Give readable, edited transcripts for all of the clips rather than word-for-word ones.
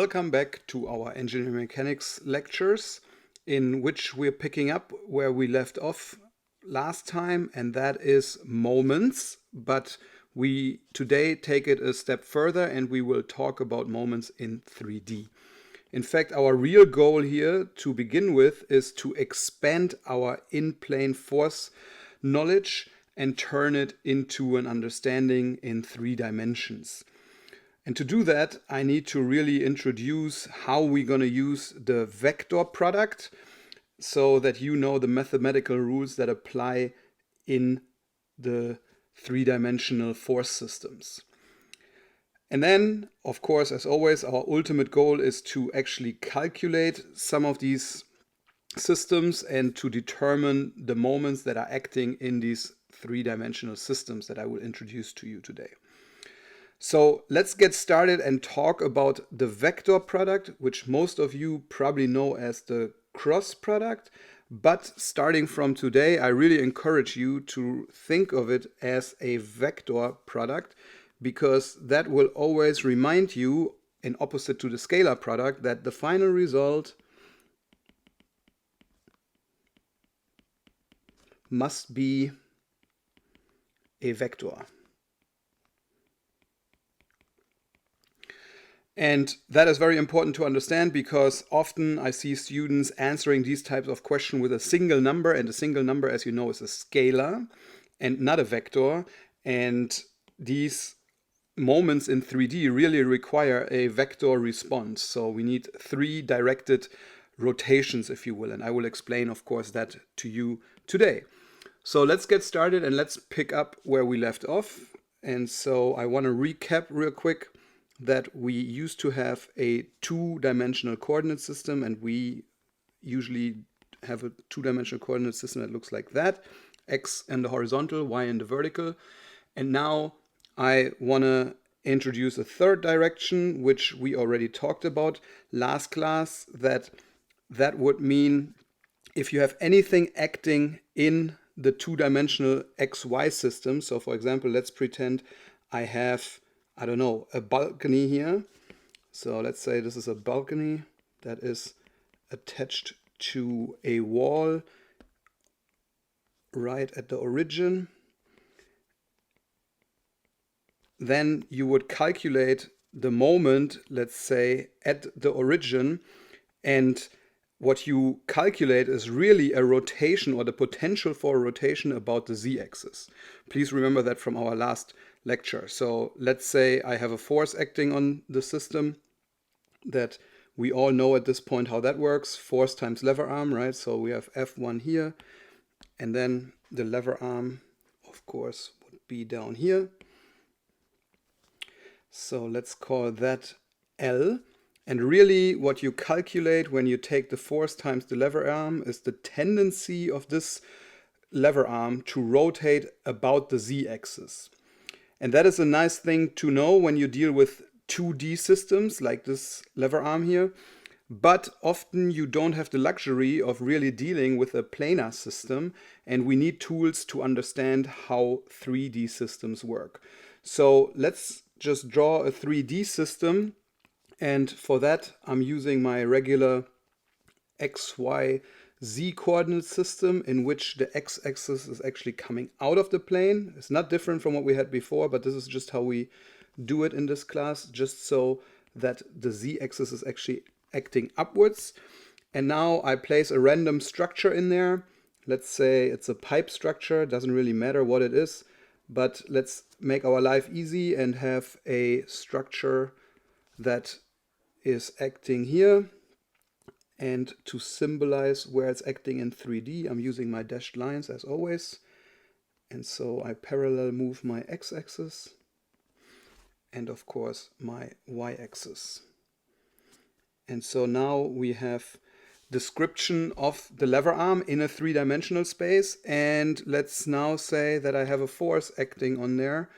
Welcome back to our engineering mechanics lectures, in which we're picking up where we left off last time, and that is moments. But we today take it a step further and we will talk about moments in 3D. In fact, our real goal here to begin with is to expand our in-plane force knowledge and turn it into an understanding in 3 dimensions. And to do that, I need to really introduce how we're going to use the vector product so that you know the mathematical rules that apply in the 3-dimensional force systems. And then, of course, as always, our ultimate goal is to actually calculate some of these systems and to determine the moments that are acting in these 3-dimensional systems that I will introduce to you today. So let's get started and talk about the vector product, which most of you probably know as the cross product. But starting from today, I really encourage you to think of it as a vector product, because that will always remind you, in opposite to the scalar product, that the final result must be a vector. And that is very important to understand, because often I see students answering these types of questions with a single number, and a single number, as you know, is a scalar and not a vector. And these moments in 3D really require a vector response. So we need 3 directed rotations, if you will. And I will explain, of course, that to you today. So let's get started and let's pick up where we left off. And so I want to recap real quick that we used to have a 2-dimensional coordinate system, and we usually have a 2-dimensional coordinate system that looks like that: x in the horizontal, y in the vertical. And now I want to introduce a 3rd direction, which we already talked about last class, that would mean if you have anything acting in the 2-dimensional xy system. So for example, let's pretend I have, I don't know, a balcony here. So let's say this is a balcony that is attached to a wall right at the origin. Then you would calculate the moment, let's say, at the origin, and what you calculate is really a rotation, or the potential for a rotation, about the z-axis. Please remember that from our last lecture. So let's say I have a force acting on the system that we all know at this point how that works: force times lever arm, right? So we have F1 here, and then the lever arm, of course, would be down here. So let's call that L. And really what you calculate when you take the force times the lever arm is the tendency of this lever arm to rotate about the z-axis. And that is a nice thing to know when you deal with 2D systems like this lever arm here. But often you don't have the luxury of really dealing with a planar system, and we need tools to understand how 3D systems work. So let's just draw a 3D system, and for that I'm using my regular XY Z coordinate system, in which the x-axis is actually coming out of the plane. It's not different from what we had before, but this is just how we do it in this class, just so that the z-axis is actually acting upwards. And now I place a random structure in there. Let's say it's a pipe structure, doesn't really matter what it is, but let's make our life easy and have a structure that is acting here. And to symbolize where it's acting in 3D, I'm using my dashed lines as always. And so I parallel move my x-axis and of course my y-axis. And so now we have description of the lever arm in a 3-dimensional space. And let's now say that I have a force acting on there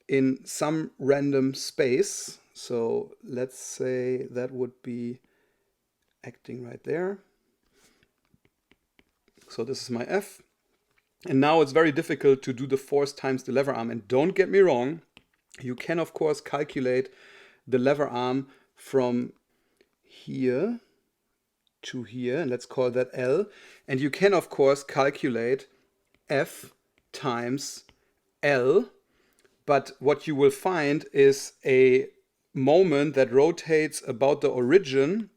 in some random space. So let's say that would be acting right there. So this is my F. And now it's very difficult to do the force times the lever arm. And don't get me wrong, you can of course calculate the lever arm from here to here, and let's call that L. And you can, of course, calculate F times L, but what you will find is a moment that rotates about the origin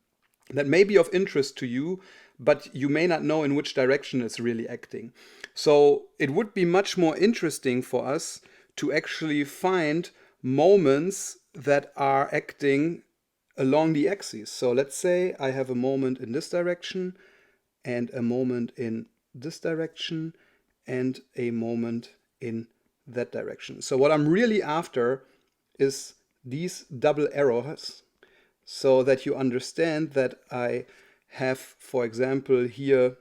that may be of interest to you, but you may not know in which direction it's really acting. So it would be much more interesting for us to actually find moments that are acting along the axis. So let's say I have a moment in this direction and a moment in this direction and a moment in that direction. So what I'm really after is these double arrows, so that you understand that I have, for example, here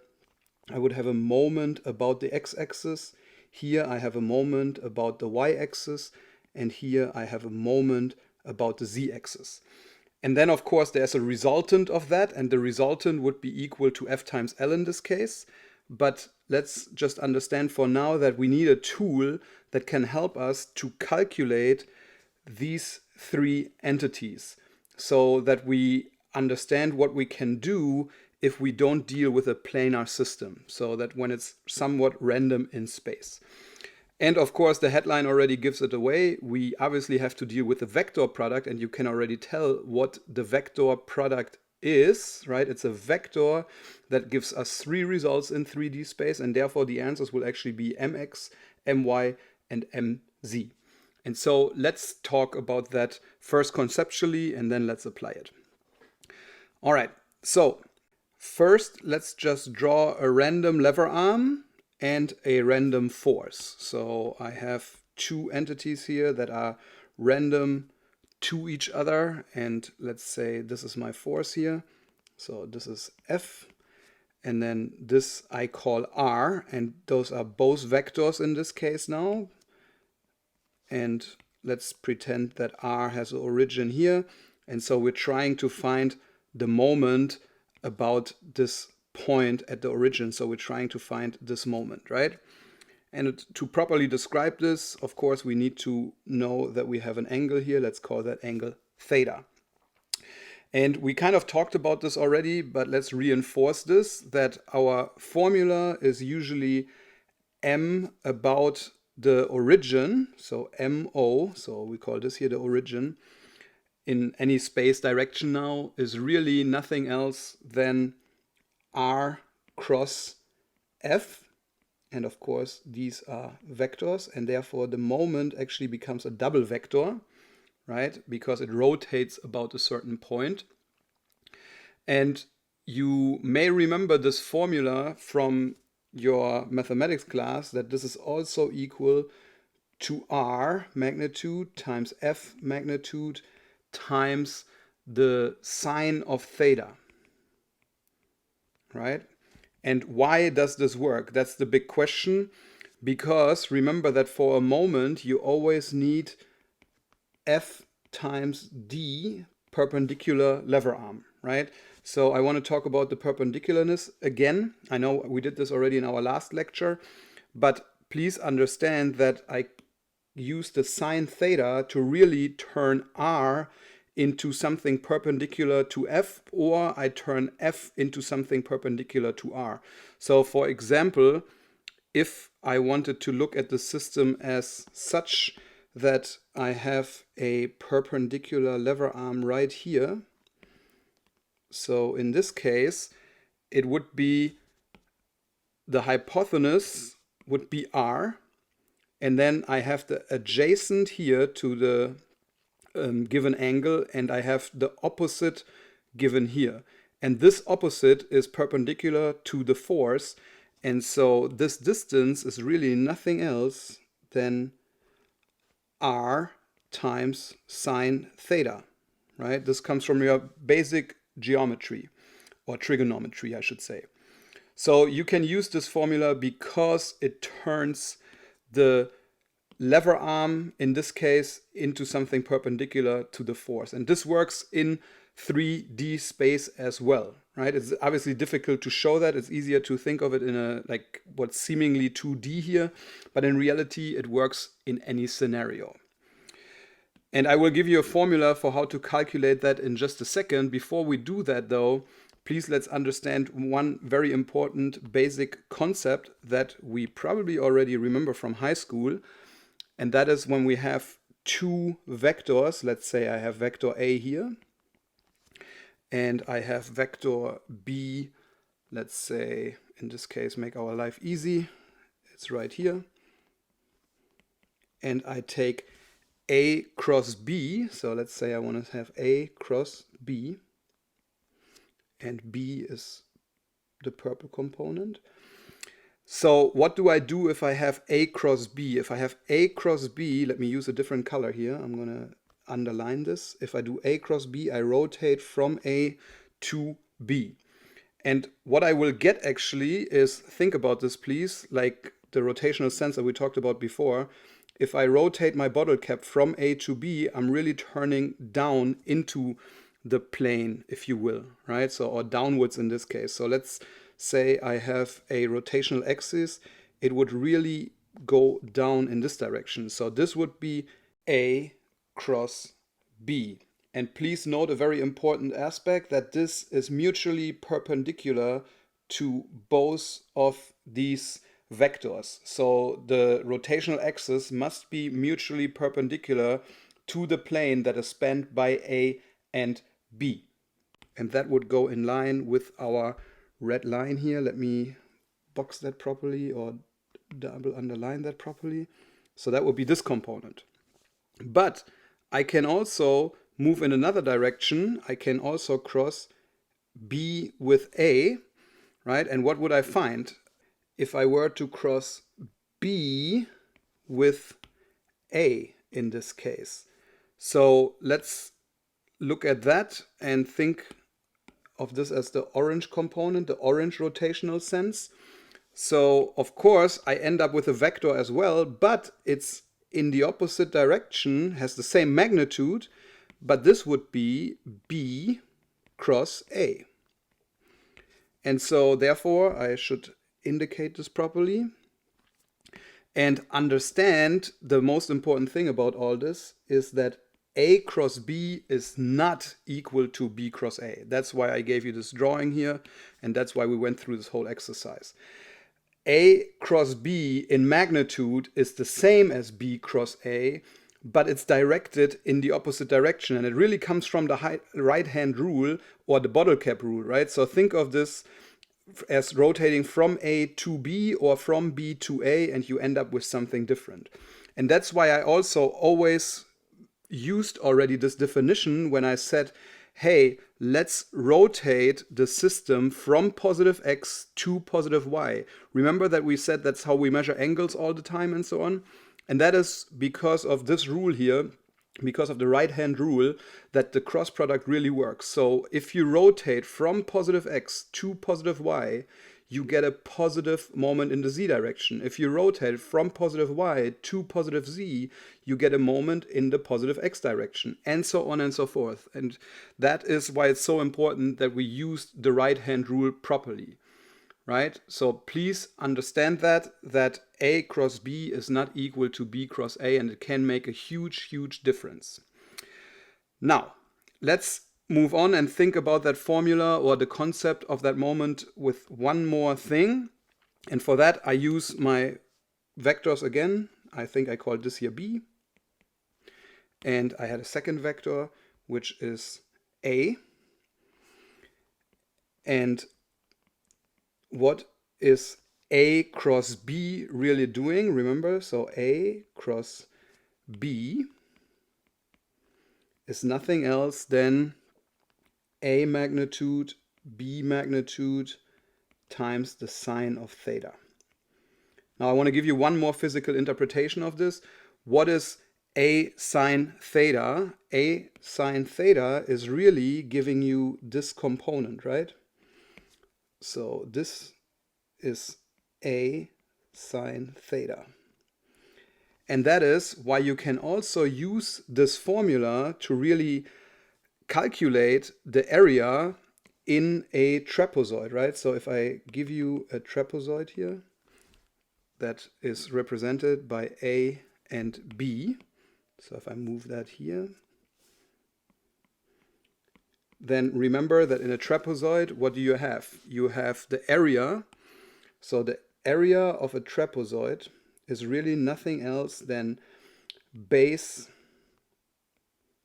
I would have a moment about the x-axis, here I have a moment about the y-axis, and here I have a moment about the z-axis. And then, of course, there's a resultant of that, and the resultant would be equal to F times L in this case. But let's just understand for now that we need a tool that can help us to calculate these three entities, so that we understand what we can do if we don't deal with a planar system, so that when it's somewhat random in space. And of course, the headline already gives it away. We obviously have to deal with the vector product, and you can already tell what the vector product is, right? It's a vector that gives us three results in 3D space, and therefore the answers will actually be mx, my, and mz. And so let's talk about that first conceptually, and then let's apply it. All right, so first let's just draw a random lever arm and a random force. So I have two entities here that are random to each other, and let's say this is my force here. So this is F, and then this I call R, and those are both vectors in this case now. And let's pretend that R has an origin here. And so we're trying to find the moment about this point at the origin. So we're trying to find this moment, right? And to properly describe this, of course, we need to know that we have an angle here. Let's call that angle theta. And we kind of talked about this already, but let's reinforce this, that our formula is usually m about the origin, so MO, so we call this here the origin, in any space direction now, is really nothing else than R cross F. And of course, these are vectors, and therefore the moment actually becomes a double vector, right? Because it rotates about a certain point. And you may remember this formula from your mathematics class, that this is also equal to R magnitude times F magnitude times the sine of theta, right? And why does this work? That's the big question, because remember that for a moment you always need F times D perpendicular lever arm, right? So I want to talk about the perpendicularness again. I know we did this already in our last lecture, but please understand that I use the sine theta to really turn R into something perpendicular to F, or I turn F into something perpendicular to R. So for example, if I wanted to look at the system as such that I have a perpendicular lever arm right here, so in this case, it would be the hypotenuse would be R, and then I have the adjacent here to the given angle, and I have the opposite given here. And this opposite is perpendicular to the force, and so this distance is really nothing else than R times sine theta, right? This comes from your basic geometry, or trigonometry, I should say. So you can use this formula because it turns the lever arm, in this case, into something perpendicular to the force. And this works in 3D space as well, right? It's obviously difficult to show that. It's easier to think of it in a, like, what's seemingly 2D here, but in reality, it works in any scenario. And I will give you a formula for how to calculate that in just a second. Before we do that though, please let's understand one very important basic concept that we probably already remember from high school. And that is when we have two vectors. Let's say I have vector A here and I have vector B. Let's say in this case, make our life easy. It's right here. And I take A cross B. So let's say I want to have A cross B. And B is the purple component. So what do I do if I have A cross B? If I have A cross B, let me use a different color here. I'm going to underline this. If I do A cross B, I rotate from A to B. And what I will get actually is, think about this please, like the rotational sensor we talked about before. If I rotate my bottle cap from A to B, I'm really turning down into the plane, if you will, right? So, or downwards in this case. So let's say I have a rotational axis. It would really go down in this direction. So this would be A cross B. And please note a very important aspect, that this is mutually perpendicular to both of these vectors. So the rotational axis must be mutually perpendicular to the plane that is spanned by A and B. And that would go in line with our red line here. Let me box that properly or double underline that properly. So that would be this component. But I can also move in another direction. I can also cross B with A, right? And what would I find if I were to cross B with A in this case? So let's look at that and think of this as the orange component, the orange rotational sense. So of course I end up with a vector as well, but it's in the opposite direction, has the same magnitude, but this would be B cross A. And so therefore I should indicate this properly and understand the most important thing about all this is that A cross B is not equal to B cross A. That's why I gave you this drawing here, and that's why we went through this whole exercise. A cross B in magnitude is the same as B cross A, but it's directed in the opposite direction. And it really comes from the right-hand rule or the bottle cap rule, right? So think of this as rotating from A to B or from B to A, and you end up with something different. And that's why I also always used already this definition when I said, hey, let's rotate the system from positive x to positive y. Remember that we said that's how we measure angles all the time and so on? And that is because of this rule here, because of the right-hand rule, that the cross product really works. So if you rotate from positive x to positive y, you get a positive moment in the z direction. If you rotate from positive y to positive z, you get a moment in the positive x direction, and so on and so forth. And that is why it's so important that we use the right-hand rule properly, right? So please understand that A cross B is not equal to B cross A, and it can make a huge, huge difference. Now, let's move on and think about that formula or the concept of that moment with one more thing. And for that, I use my vectors again. I think I called this here B. And I had a second vector, which is A. And what is A cross B really doing? Remember, so A cross B is nothing else than A magnitude, B magnitude times the sine of theta. Now I want to give you one more physical interpretation of this. What is A sine theta? A sine theta is really giving you this component, right? So this is A sine theta. And that is why you can also use this formula to really calculate the area in a trapezoid, right? So if I give you a trapezoid here that is represented by A and B, So if I move that here, then remember that in a trapezoid, what do you have? You have the area. So the area of a trapezoid is really nothing else than base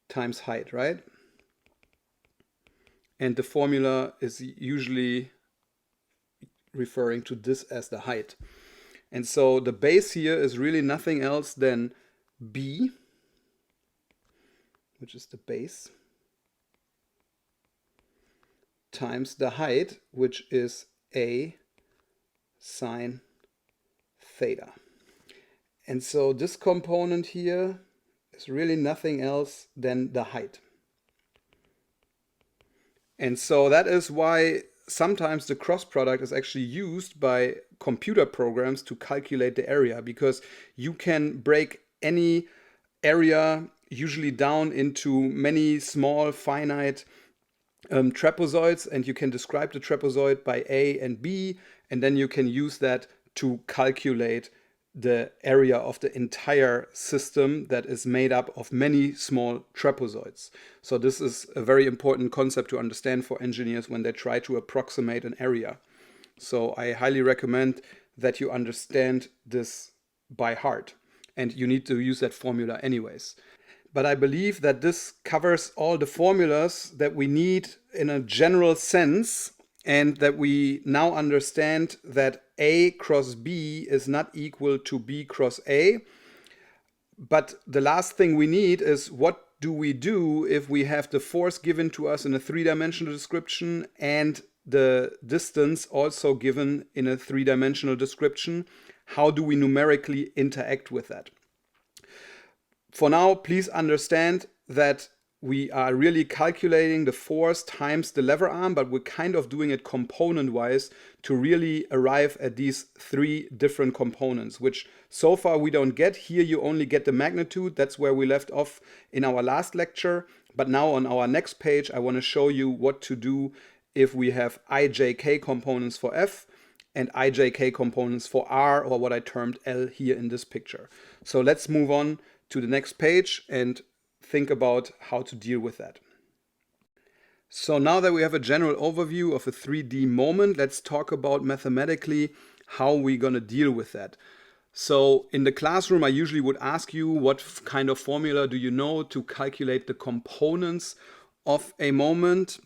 times height, right? And the formula is usually referring to this as the height. And so the base here is really nothing else than b, which is the base, times the height, which is a sine theta. And so this component here is really nothing else than the height. And so that is why sometimes the cross product is actually used by computer programs to calculate the area, because you can break any area usually down into many small finite trapezoids, and you can describe the trapezoid by A and B, and then you can use that to calculate the area of the entire system that is made up of many small trapezoids. So this is a very important concept to understand for engineers when they try to approximate an area. So I highly recommend that you understand this by heart, and you need to use that formula anyways. But I believe that this covers all the formulas that we need in a general sense, and that we now understand that A cross B is not equal to B cross A. But the last thing we need is, what do we do if we have the force given to us in a three-dimensional description and the distance also given in a three-dimensional description? How do we numerically interact with that? For now, please understand that we are really calculating the force times the lever arm, but we're kind of doing it component-wise to really arrive at these three different components, which so far we don't get. Here you only get the magnitude. That's where we left off in our last lecture. But now on our next page, I want to show you what to do if we have ijk components for F and ijk components for R, or what I termed L here in this picture. So let's move on to the next page and think about how to deal with that. So now that we have a general overview of a 3D moment, let's talk about mathematically how we're going to deal with that. So in the classroom, I usually would ask you, what kind of formula do you know to calculate the components of a moment?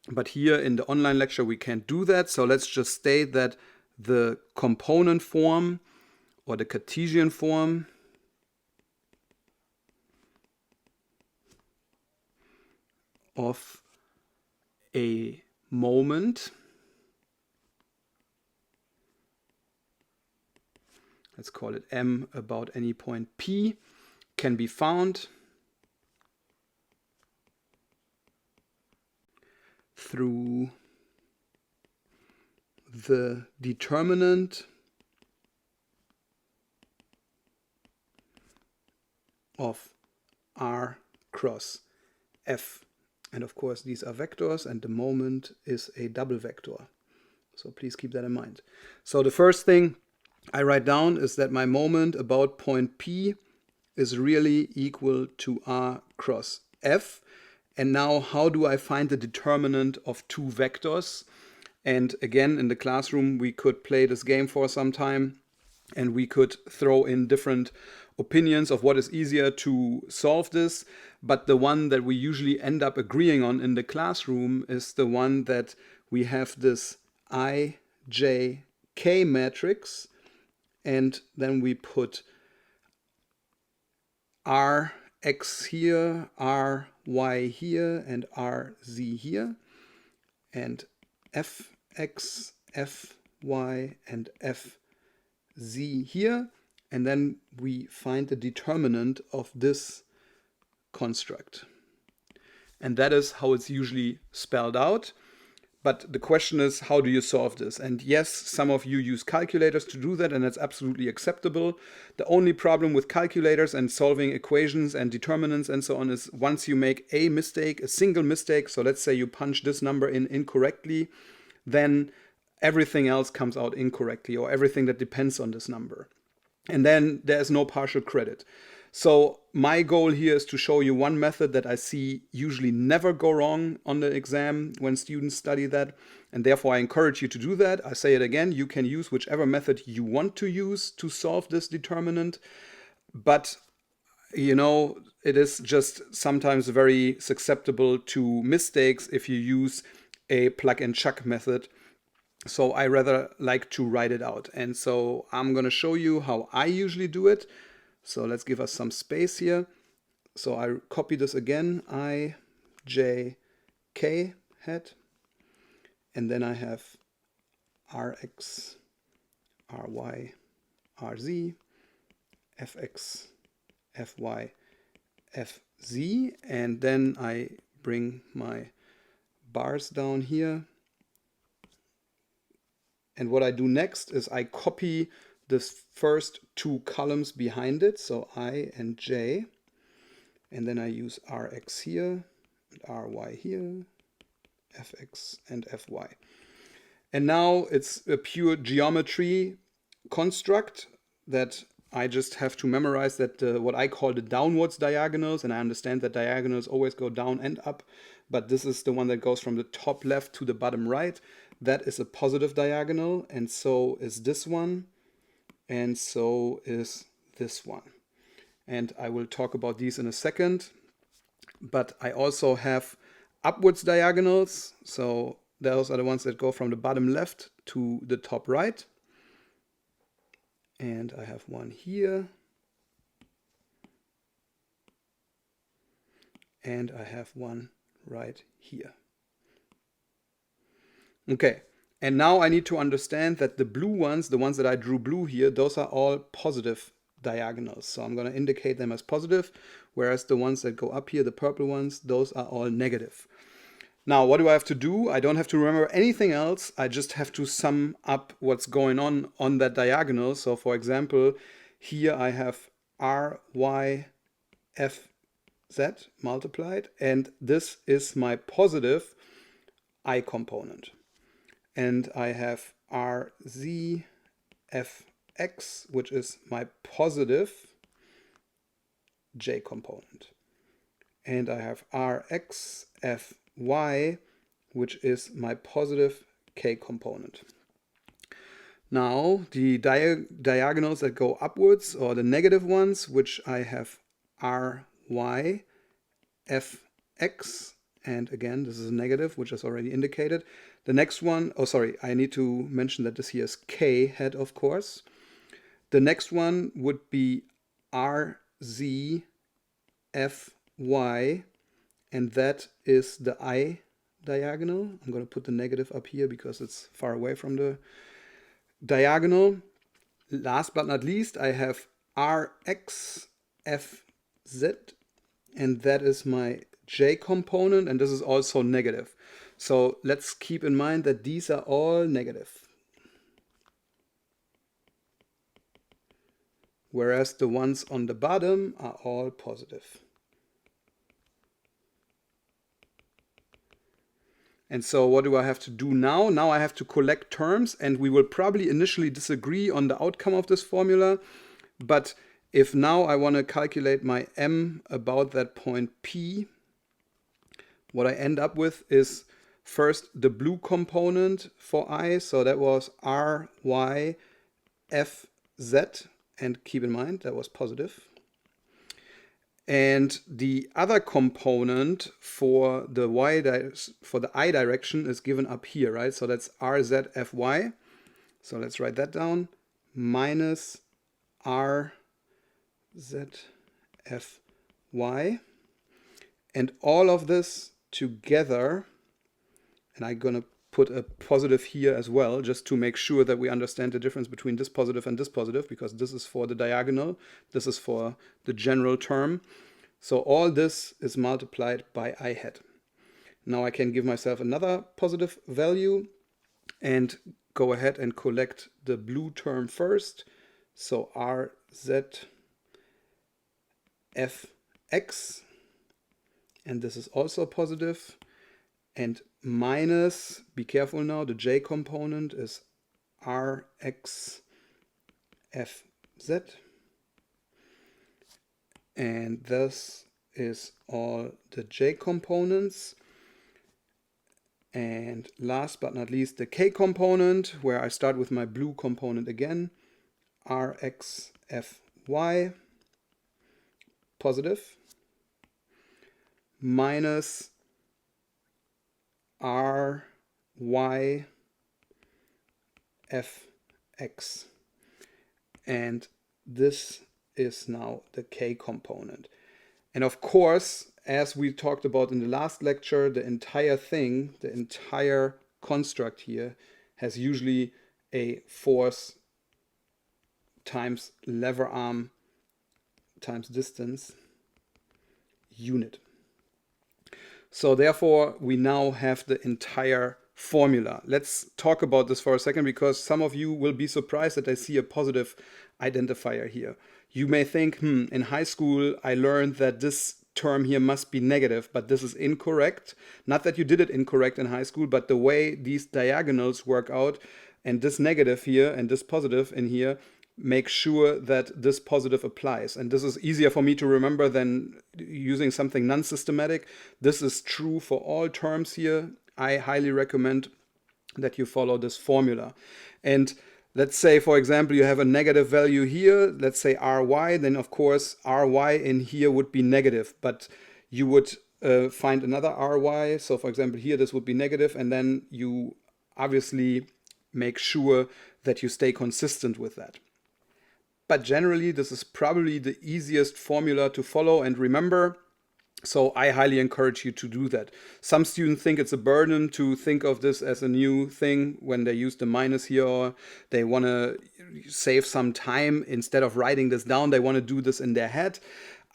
But here in the online lecture, we can't do that. So let's just state that the component form, or the Cartesian form, of a moment, let's call it M about any point P, can be found through the determinant of R cross F. And of course, these are vectors, and the moment is a double vector. So please keep that in mind. So the first thing I write down is that my moment about point P is really equal to R cross F. And now, how do I find the determinant of two vectors? And again, in the classroom, we could play this game for some time, and we could throw in different opinions of what is easier to solve this. But the one that we usually end up agreeing on in the classroom is the one that we have this ijk matrix, and then we put Rx here, Ry here, and Rz here, and Fx, Fy, and Fz here, and then we find the determinant of this construct. And that is how it's usually spelled out. But the question is, how do you solve this? And yes, some of you use calculators to do that, and that's absolutely acceptable. The only problem with calculators and solving equations and determinants and so on is, once you make a mistake, a single mistake, so let's say you punch this number in incorrectly, then everything else comes out incorrectly, or everything that depends on this number. And then there's no partial credit. So my goal here is to show you one method that I see usually never go wrong on the exam when students study that, and therefore I encourage you to do that. I say it again, you can use whichever method you want to use to solve this determinant, but you know, it is just sometimes very susceptible to mistakes if you use a plug and chuck method. So I rather like to write it out. And so I'm going to show you how I usually do it. So let's give us some space here. So I copy this again, I, J, K hat. And then I have Rx, Ry, Rz, Fx, Fy, Fz, and then I bring my bars down here. And what I do next is I copy the first two columns behind it, so I and J, and then I use Rx here, and Ry here, Fx and Fy. And now it's a pure geometry construct that I just have to memorize that what I call the downwards diagonals, and I understand that diagonals always go down and up, but this is the one that goes from the top left to the bottom right. That is a positive diagonal, and so is this one, and so is this one. And I will talk about these in a second. But I also have upwards diagonals, so those are the ones that go from the bottom left to the top right. And I have one here. And I have one right here. Okay, and now I need to understand that the blue ones, the ones that I drew blue here, those are all positive diagonals. So I'm going to indicate them as positive, whereas the ones that go up here, the purple ones, those are all negative. Now, what do I have to do? I don't have to remember anything else. I just have to sum up what's going on that diagonal. So for example, here I have Ry, Fz multiplied, and this is my positive I component. And I have Rz, Fx, which is my positive J component. And I have Rx, Fy, which is my positive K component. Now, the diagonals that go upwards, or the negative ones, which I have Ry, Fx, and again, this is a negative, which is already indicated. The next one, oh sorry, I need to mention that this here is K hat, of course. The next one would be Rz, Fy, and that is the I diagonal. I'm going to put the negative up here because it's far away from the diagonal. Last but not least, I have Rx, Fz, and that is my J component, and this is also negative. So let's keep in mind that these are all negative, whereas the ones on the bottom are all positive. And so what do I have to do now? Now I have to collect terms, and we will probably initially disagree on the outcome of this formula. But if now I want to calculate my m about that point P, what I end up with is first the blue component for I, so that was Ry, Fz, and keep in mind that was positive. And the other component for the I direction is given up here, right? So that's Rz, Fy. So let's write that down. Minus Rz, Fy. And all of this together, and I'm going to put a positive here as well, just to make sure that we understand the difference between this positive and this positive, because this is for the diagonal, this is for the general term. So all this is multiplied by I hat. Now I can give myself another positive value and go ahead and collect the blue term first. So Rz, Fx, and this is also positive. And minus, be careful now, the J component is Rx, Fz. And this is all the J components. And last but not least, the K component, where I start with my blue component again, Rxfy positive minus Ryfx. And this is now the K component. And of course, as we talked about in the last lecture, the entire thing, the entire construct here has usually a force times lever arm times distance unit. So therefore, we now have the entire formula. Let's talk about this for a second, because some of you will be surprised that I see a positive identifier here. You may think, in high school I learned that this term here must be negative, but this is incorrect. Not that you did it incorrect in high school, but the way these diagonals work out, and this negative here and this positive in here, make sure that this positive applies. And this is easier for me to remember than using something non-systematic. This is true for all terms here. I highly recommend that you follow this formula. And let's say, for example, you have a negative value here, let's say Ry, then of course Ry in here would be negative, but you would find another Ry. So for example, here this would be negative, and then you obviously make sure that you stay consistent with that. But generally, this is probably the easiest formula to follow and remember. So I highly encourage you to do that. Some students think it's a burden to think of this as a new thing when they use the minus here, or they want to save some time. Instead of writing this down, they want to do this in their head.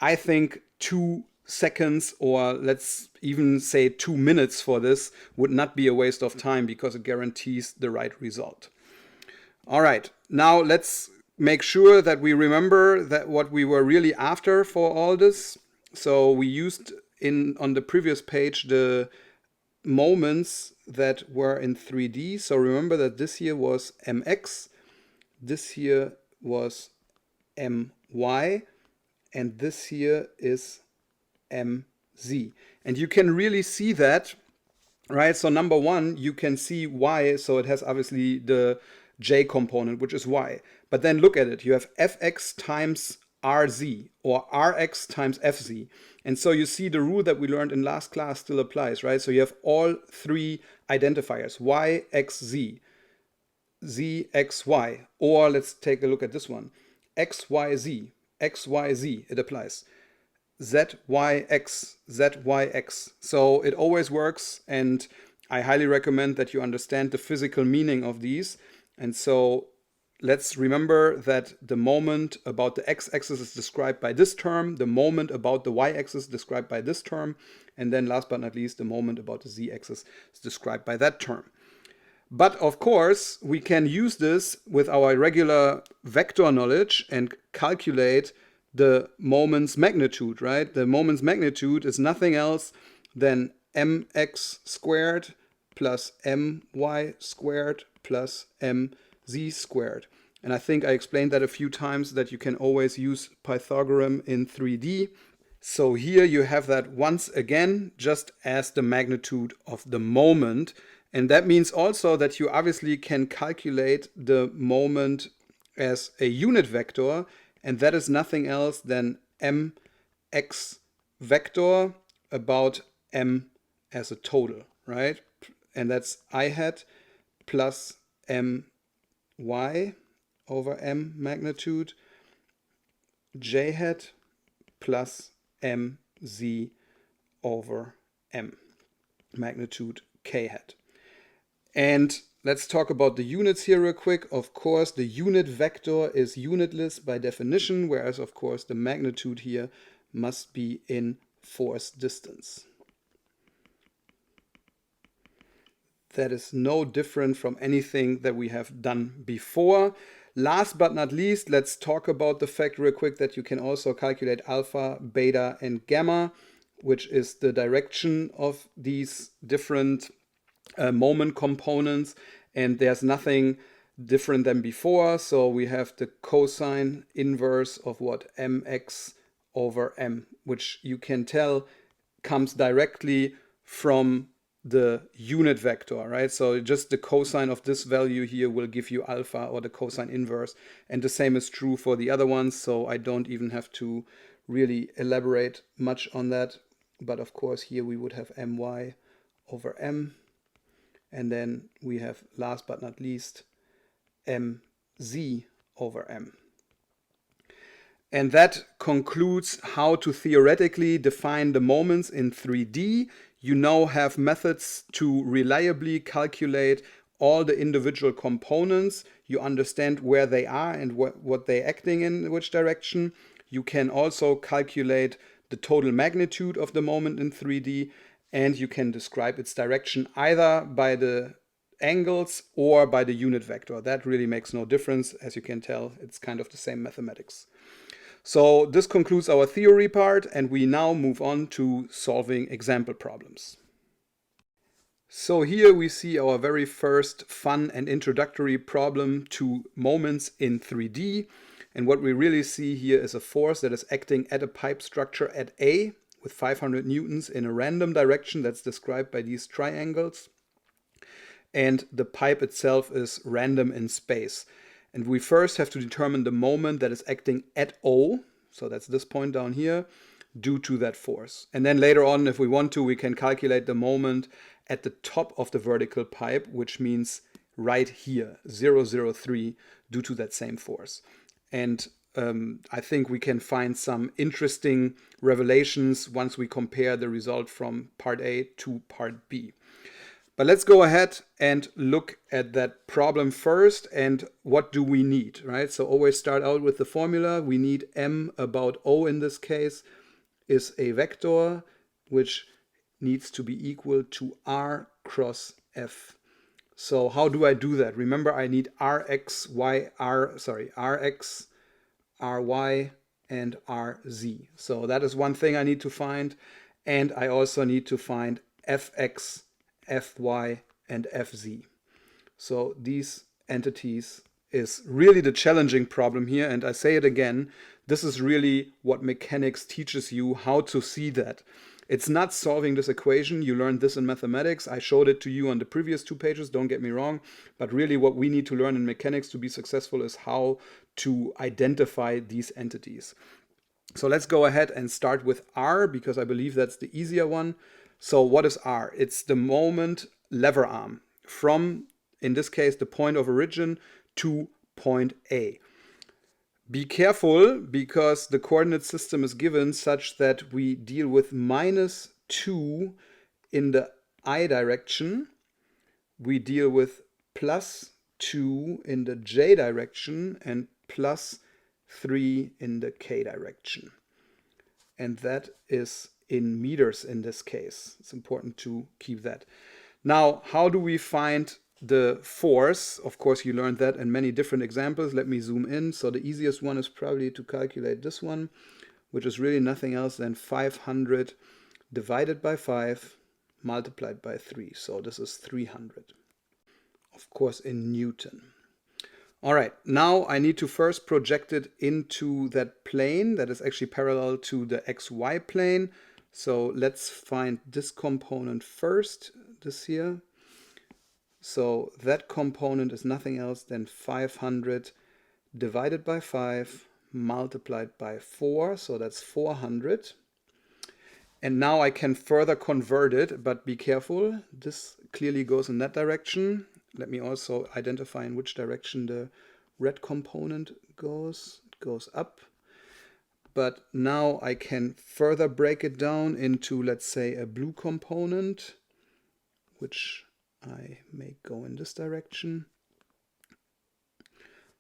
I think 2 seconds, or let's even say 2 minutes for this, would not be a waste of time, because it guarantees the right result. All right, now let's make sure that we remember that what we were really after for all this. So we used on the previous page the moments that were in 3D. So remember that this here was mx, this here was my, and this here is mz. And you can really see that, right? So number one, you can see y, so it has obviously the J component, which is y. But then look at it. You have fx times rz, or rx times fz. And so you see the rule that we learned in last class still applies, right? So you have all 3 identifiers, y, x, z, z, x, y. Or let's take a look at this one. x, y, z, it applies. z, y, x, z, y, x. So it always works, and I highly recommend that you understand the physical meaning of these. And so let's remember that the moment about the x-axis is described by this term, the moment about the y-axis is described by this term, and then last but not least, the moment about the z-axis is described by that term. But of course, we can use this with our regular vector knowledge and calculate the moment's magnitude, right? The moment's magnitude is nothing else than mx squared plus my squared plus mz squared. And I think I explained that a few times, that you can always use Pythagorean in 3D. So here you have that once again, just as the magnitude of the moment. And that means also that you obviously can calculate the moment as a unit vector, and that is nothing else than mx vector about m as a total, right? And that's I hat plus my over m magnitude, j hat plus mz over m magnitude k hat. And let's talk about the units here real quick. Of course, the unit vector is unitless by definition, whereas of course the magnitude here must be in force distance. That is no different from anything that we have done before. Last but not least, let's talk about the fact real quick that you can also calculate alpha, beta, and gamma, which is the direction of these different moment components. And there's nothing different than before. So we have the cosine inverse of what? Mx over m, which you can tell comes directly from the unit vector, right? So just the cosine of this value here will give you alpha, or the cosine inverse. And the same is true for the other ones, so I don't even have to really elaborate much on that. But of course here we would have my over m, and then we have, last but not least, mz over m. And that concludes how to theoretically define the moments in 3D. You now have methods to reliably calculate all the individual components. You understand where they are and what they're acting in which direction. You can also calculate the total magnitude of the moment in 3D, and you can describe its direction either by the angles or by the unit vector. That really makes no difference. As you can tell, it's kind of the same mathematics. So this concludes our theory part, and we now move on to solving example problems. So here we see our very first fun and introductory problem to moments in 3D. And what we really see here is a force that is acting at a pipe structure at A with 500 newtons in a random direction that's described by these triangles. And the pipe itself is random in space. And we first have to determine the moment that is acting at O, so that's this point down here, due to that force. And then later on, if we want to, we can calculate the moment at the top of the vertical pipe, which means right here, 003, due to that same force. And I think we can find some interesting revelations once we compare the result from part A to part B. But let's go ahead and look at that problem first. And what do we need, right? So always start out with the formula. We need m about O in this case is a vector which needs to be equal to r cross f. So how do I do that? Remember, I need rx, ry, and rz. So that is one thing I need to find. And I also need to find fx, fy, and fz. So these entities is really the challenging problem here. And I say it again, this is really what mechanics teaches you, how to see that. It's not solving this equation. You learned this in mathematics. I showed it to you on the previous 2 pages, don't get me wrong. But really what we need to learn in mechanics to be successful is how to identify these entities. So let's go ahead and start with R, because I believe that's the easier one. So what is R? It's the moment lever arm from, in this case, the point of origin to point A. Be careful, because the coordinate system is given such that we deal with -2 in the I direction. We deal with +2 in the J direction and +3 in the K direction. And that is in meters in this case. It's important to keep that. Now, how do we find the force? Of course, you learned that in many different examples. Let me zoom in. So the easiest one is probably to calculate this one, which is really nothing else than 500 divided by 5 multiplied by 3. So this is 300. Of course, in Newton. All right, now I need to first project it into that plane that is actually parallel to the xy plane. So let's find this component first, this here. So that component is nothing else than 500 divided by 5 multiplied by 4. So that's 400. And now I can further convert it, but be careful. This clearly goes in that direction. Let me also identify in which direction the red component goes. It goes up. But now I can further break it down into, let's say, a blue component, which I may go in this direction.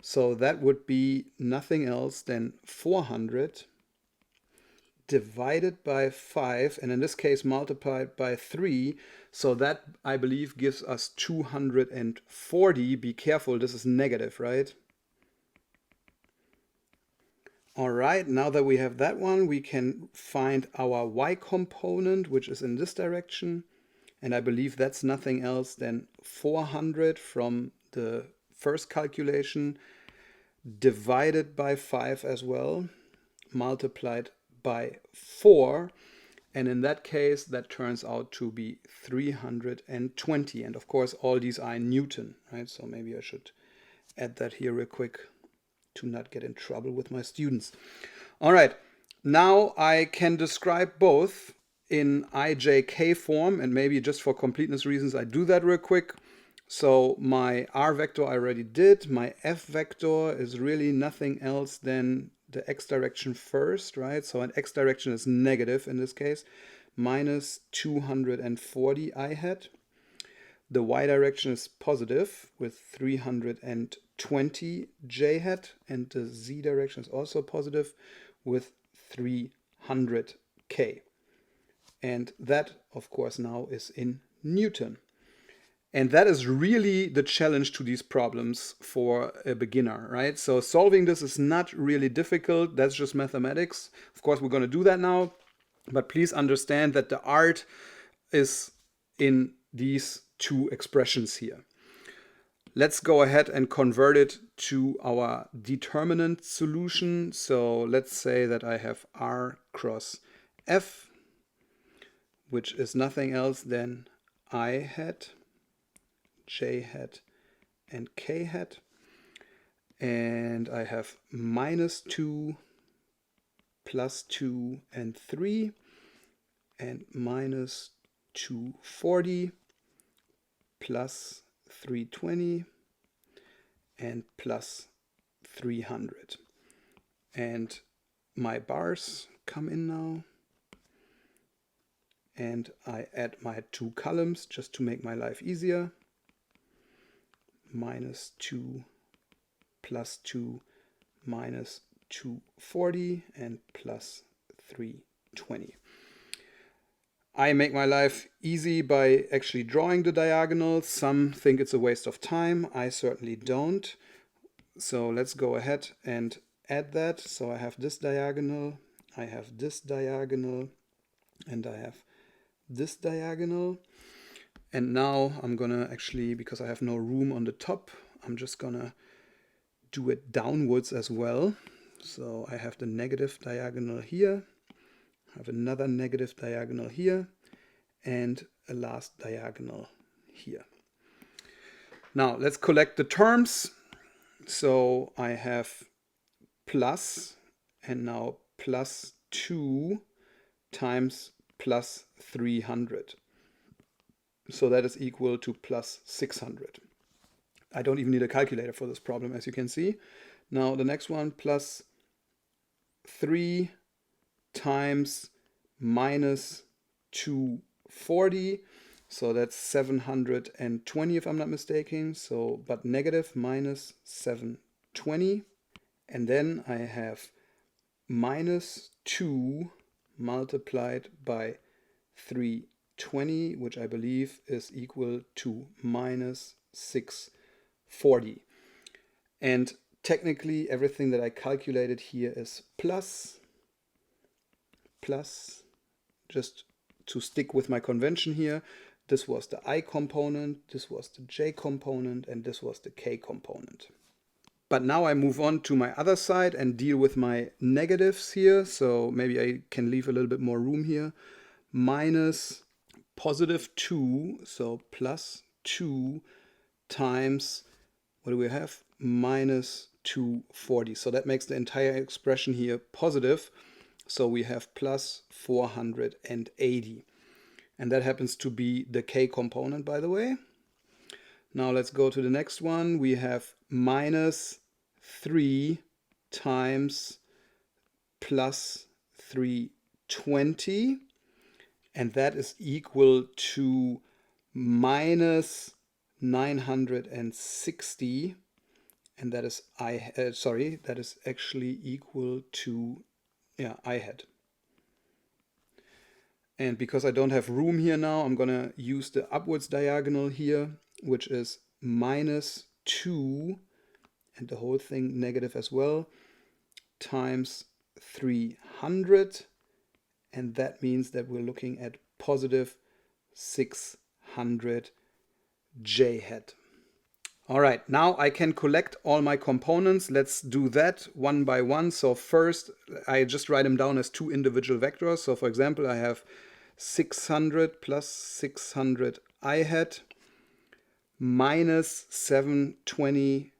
So that would be nothing else than 400 divided by 5, and in this case multiplied by 3. So that, I believe, gives us 240. Be careful, this is negative, right? All right, now that we have that one, we can find our y component, which is in this direction. And I believe that's nothing else than 400 from the first calculation, divided by 5 as well, multiplied by 4. And in that case, that turns out to be 320. And of course, all these are in Newton, right? So maybe I should add that here real quick to not get in trouble with my students. All right, now I can describe both in ijk form, and maybe just for completeness reasons, I do that real quick. So my r vector I already did. My f vector is really nothing else than the x direction first, right? So an x direction is negative in this case, minus 240 I hat. The y direction is positive with 320 j hat, and the z direction is also positive with 300 k. And that, of course, now is in Newton. And that is really the challenge to these problems for a beginner, right? So solving this is not really difficult. That's just mathematics. Of course, we're going to do that now. But please understand that the art is in these two expressions here. Let's go ahead and convert it to our determinant solution. So let's say that I have r cross f, which is nothing else than I hat, j hat, and k hat. And I have minus 2, plus 2, and 3, and minus 240, plus 320, and plus 300. And my bars come in now. And I add my two columns just to make my life easier. Minus 2, plus 2, minus 240, and plus 320. I make my life easy by actually drawing the diagonals. Some think it's a waste of time. I certainly don't. So let's go ahead and add that. So I have this diagonal, I have this diagonal, and I have this diagonal. And now I'm gonna actually, because I have no room on the top, I'm just gonna do it downwards as well. So I have the negative diagonal here, I have another negative diagonal here, and a last diagonal here. Now let's collect the terms. So I have plus, and now plus 2 times plus 300. So that is equal to plus 600. I don't even need a calculator for this problem, as you can see. Now the next one, plus 3 times minus 240. So that's 720 if I'm not mistaken. So, but negative minus 720. And then I have minus 2 multiplied by 320, which I believe is equal to minus 640. And technically everything that I calculated here is plus, just to stick with my convention here. This was the I component, this was the J component, and this was the K component. But now I move on to my other side and deal with my negatives here. So maybe I can leave a little bit more room here. Minus positive 2, so plus 2 times, what do we have? Minus 240. So that makes the entire expression here positive. So we have plus 480. And that happens to be the K component, by the way. Now let's go to the next one. We have minus 3 times plus 320. And that is equal to minus 960. And that is that is actually equal to, I hat. And because I don't have room here now, I'm going to use the upwards diagonal here, which is minus 2, and the whole thing negative as well, times 300. And that means that we're looking at positive 600 j hat. All right, now I can collect all my components. Let's do that one by one. So first, I just write them down as two individual vectors. So for example, I have 600 plus 600 I hat minus 720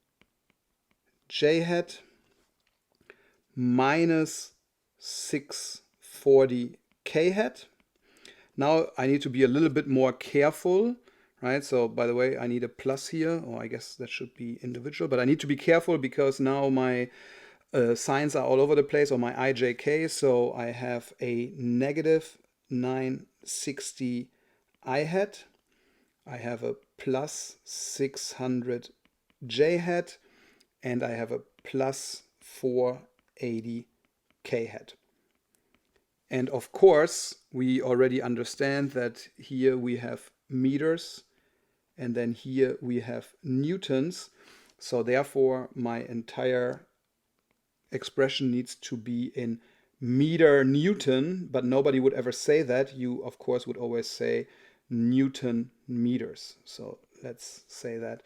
j hat minus 640 k hat. Now I need to be a little bit more careful, right? So by the way, I need a plus here, or I guess that should be individual, but I need to be careful because now my signs are all over the place, or my ijk. So I have a negative 960 I hat. I have a plus 600 j hat, and I have a plus 480 k hat. And of course, we already understand that here we have meters, and then here we have newtons. So therefore, my entire expression needs to be in meter Newton, but nobody would ever say that. You, of course, would always say Newton meters. So let's say that.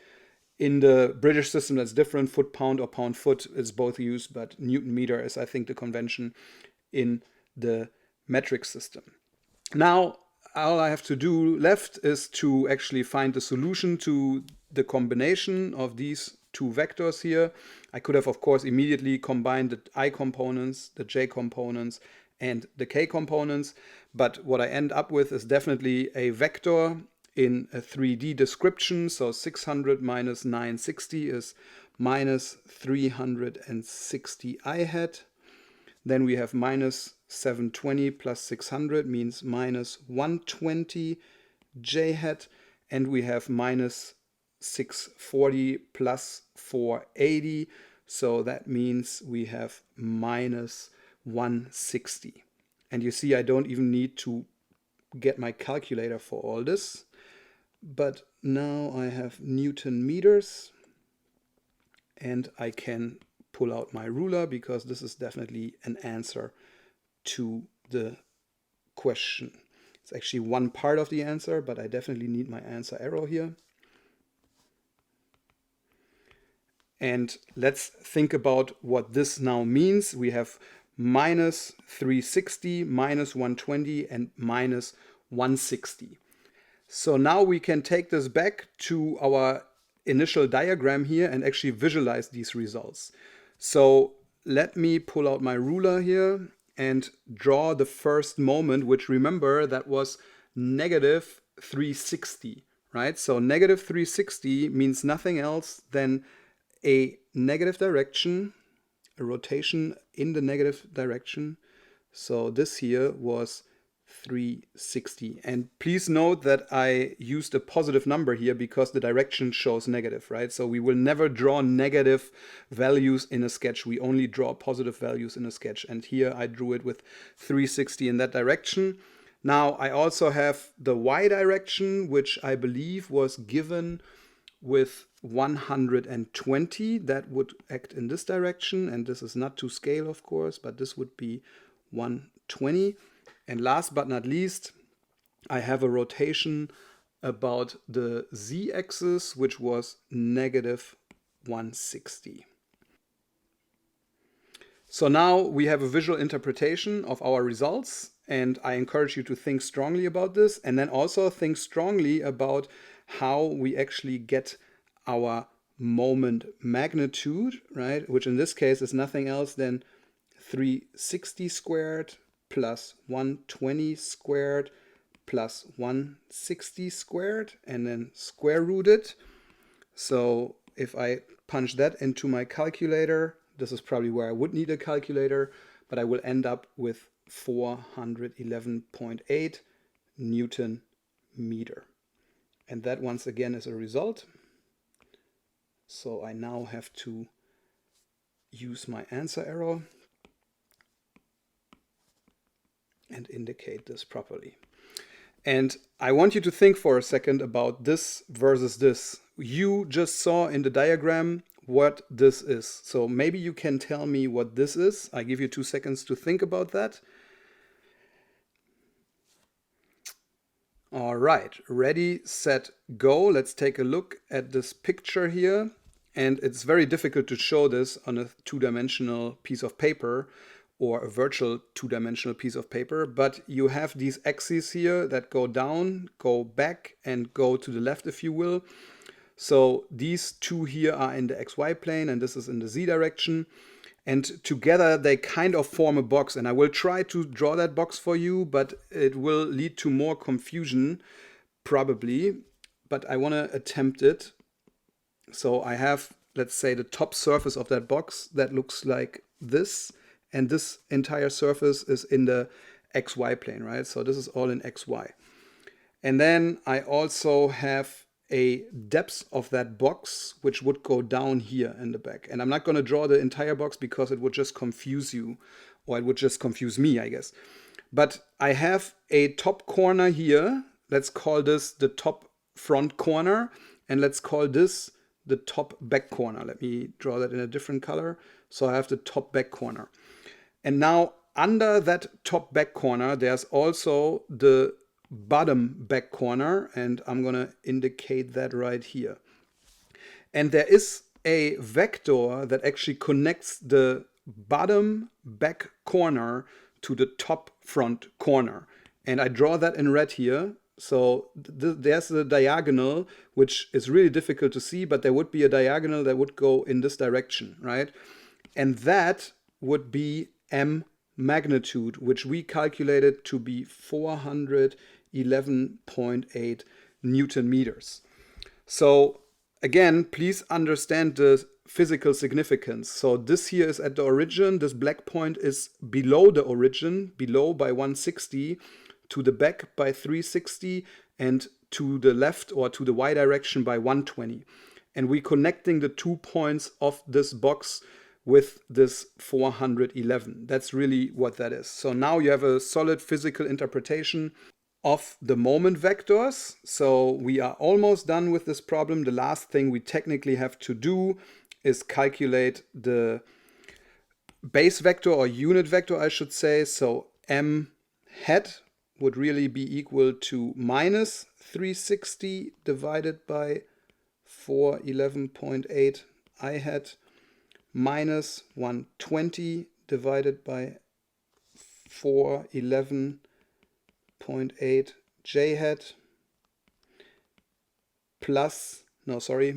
In the British system, that's different. Foot pound or pound foot is both used, but Newton meter is, I think, the convention in the metric system. Now, all I have to do left is to actually find the solution to the combination of these two vectors here. I could have, of course, immediately combined the I components, the j components, and the k components, but what I end up with is definitely a vector in a 3D description. So 600 minus 960 is minus 360 I hat. Then we have minus 720 plus 600 means minus 120 j hat, and we have minus 640 plus 480, so that means we have minus 160. And you see, I don't even need to get my calculator for all this, but now I have Newton meters, and I can pull out my ruler because this is definitely an answer to the question. It's actually one part of the answer, but I definitely need my answer arrow here. And let's think about what this now means. We have minus 360, minus 120, and minus 160. So now we can take this back to our initial diagram here and actually visualize these results. So let me pull out my ruler here and draw the first moment, which, remember, that was negative 360, right? So negative 360 means nothing else than a negative direction, a rotation in the negative direction. So this here was 360. And please note that I used a positive number here because the direction shows negative, right? So we will never draw negative values in a sketch. We only draw positive values in a sketch. And here I drew it with 360 in that direction. Now I also have the y direction, which I believe was given with 120. That would act in this direction. And this is not to scale, of course, but this would be 120. And last but not least, I have a rotation about the z-axis, which was negative 160. So now we have a visual interpretation of our results, and I encourage you to think strongly about this, and then also think strongly about how we actually get our moment magnitude, right? Which in this case is nothing else than 360 squared plus 120 squared plus 160 squared, and then square root it. So if I punch that into my calculator, this is probably where I would need a calculator, but I will end up with 411.8 Newton meter. And that once again is a result. So I now have to use my answer arrow and indicate this properly. And I want you to think for a second about this versus this. You just saw in the diagram what this is. So maybe you can tell me what this is. I give you 2 seconds to think about that. All right, ready, set, go. Let's take a look at this picture here. And it's very difficult to show this on a two-dimensional piece of paper or a virtual two-dimensional piece of paper, but you have these axes here that go down, go back, and go to the left, if you will. So these two here are in the XY plane, and this is in the Z direction. And together they kind of form a box, and I will try to draw that box for you, but it will lead to more confusion, probably. But I want to attempt it. So I have, let's say, the top surface of that box that looks like this, and this entire surface is in the XY plane, right? So this is all in XY. And then I also have a depth of that box, which would go down here in the back. And I'm not going to draw the entire box because it would just confuse you, or it would just confuse me, I guess. But I have a top corner here. Let's call this the top front corner, and let's call this the top back corner. Let me draw that in a different color. So I have the top back corner. And now under that top back corner, there's also the bottom back corner, and I'm going to indicate that right here. And there is a vector that actually connects the bottom back corner to the top front corner. And I draw that in red here. So there's a diagonal, which is really difficult to see, but there would be a diagonal that would go in this direction, right? And that would be m magnitude, which we calculated to be 411.8 Newton meters. So again, please understand the physical significance. So this here is at the origin. This black point is below the origin, below by 160, to the back by 360, and to the left or to the y direction by 120. And we're connecting the 2 points of this box with this 411. That's really what that is. So now you have a solid physical interpretation of the moment vectors. So we are almost done with this problem. The last thing we technically have to do is calculate the base vector, or unit vector, I should say. So m hat would really be equal to minus 360 divided by 411.8 I hat minus 120 divided by 411.8 j hat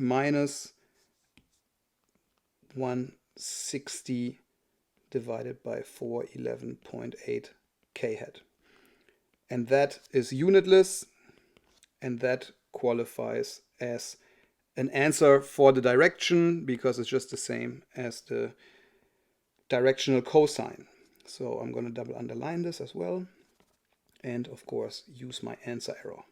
minus 160 divided by 411.8 k hat. And that is unitless, and that qualifies as an answer for the direction, because it's just the same as the directional cosine. So I'm going to double underline this as well, and of course use my answer arrow.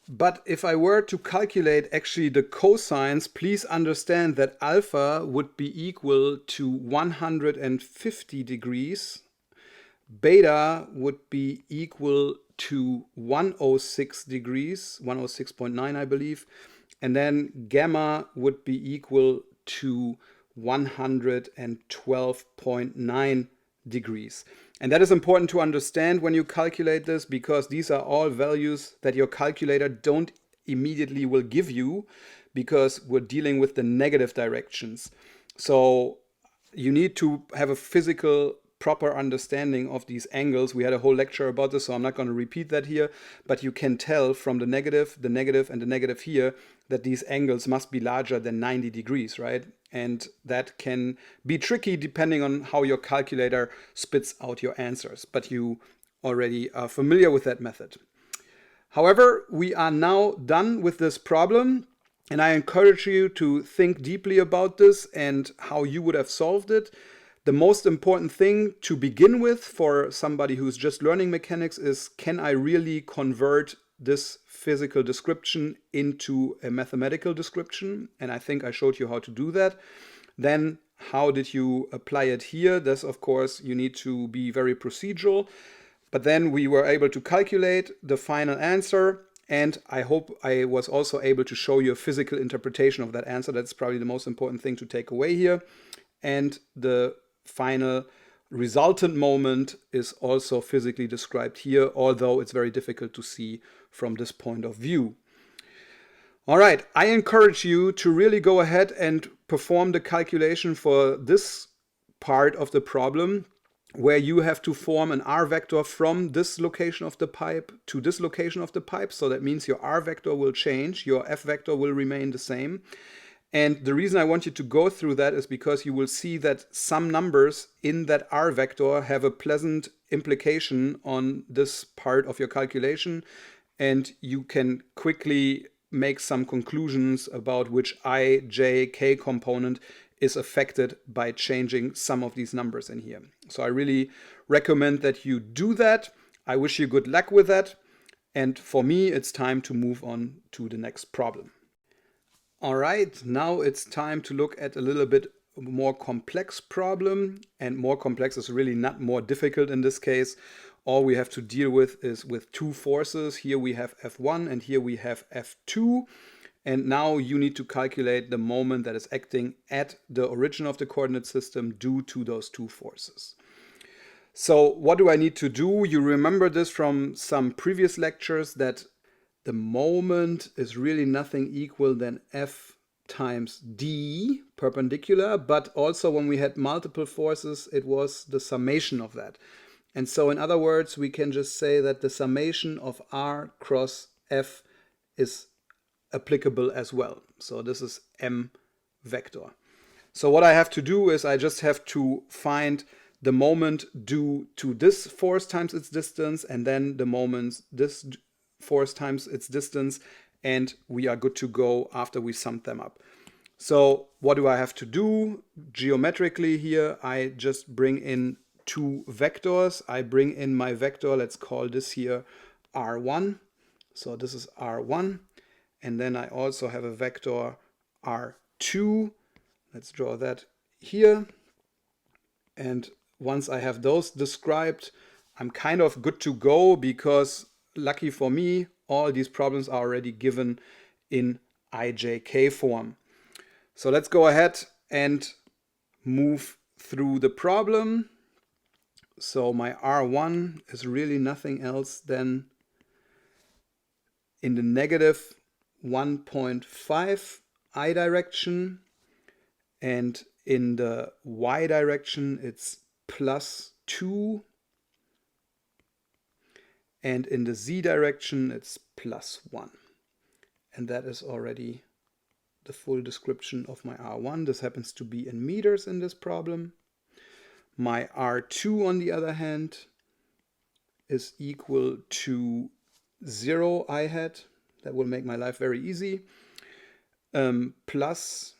But if I were to calculate actually the cosines, please understand that alpha would be equal to 150 degrees, beta would be equal to 106 degrees, 106.9 I believe, and then gamma would be equal to 112.9 degrees. And that is important to understand when you calculate this, because these are all values that your calculator don't immediately will give you, because we're dealing with the negative directions. So you need to have a physical proper understanding of these angles. We had a whole lecture about this, so I'm not going to repeat that here, but you can tell from the negative, and the negative here, that these angles must be larger than 90 degrees, right? And that can be tricky depending on how your calculator spits out your answers, but you already are familiar with that method. However, we are now done with this problem, and I encourage you to think deeply about this and how you would have solved it. The most important thing to begin with for somebody who's just learning mechanics is, can I really convert this physical description into a mathematical description? And I think I showed you how to do that. Then how did you apply it here? This, of course, you need to be very procedural. But then we were able to calculate the final answer. And I hope I was also able to show you a physical interpretation of that answer. That's probably the most important thing to take away here. And the final resultant moment is also physically described here, although it's very difficult to see from this point of view. All right, I encourage you to really go ahead and perform the calculation for this part of the problem, where you have to form an R vector from this location of the pipe to this location of the pipe. So that means your R vector will change, your F vector will remain the same. And the reason I want you to go through that is because you will see that some numbers in that R vector have a pleasant implication on this part of your calculation, and you can quickly make some conclusions about which I, J, K component is affected by changing some of these numbers in here. So I really recommend that you do that. I wish you good luck with that. And for me, it's time to move on to the next problem. All right, now it's time to look at a little bit more complex problem. And more complex is really not more difficult in this case. All we have to deal with is with two forces. Here we have F1 and here we have F2. And now you need to calculate the moment that is acting at the origin of the coordinate system due to those two forces. So what do I need to do? You remember this from some previous lectures, that the moment is really nothing equal than F times D perpendicular, but also when we had multiple forces, it was the summation of that. And so in other words, we can just say that the summation of R cross F is applicable as well. So this is M vector. So what I have to do is I just have to find the moment due to this force times its distance, and then the moment this force times its distance, and we are good to go after we summed them up. So what do I have to do? Geometrically here, I just bring in two vectors. I bring in my vector, let's call this here R1. So this is R1. And then I also have a vector R2. Let's draw that here. And once I have those described, I'm kind of good to go, because lucky for me, all these problems are already given in IJK form. So let's go ahead and move through the problem. So my R1 is really nothing else than in the negative 1.5 I direction, and in the Y direction it's plus 2, and in the Z direction it's plus 1. And that is already the full description of my R1. This happens to be in meters in this problem. My R2, on the other hand, is equal to 0 I hat. That will make my life very easy. Plus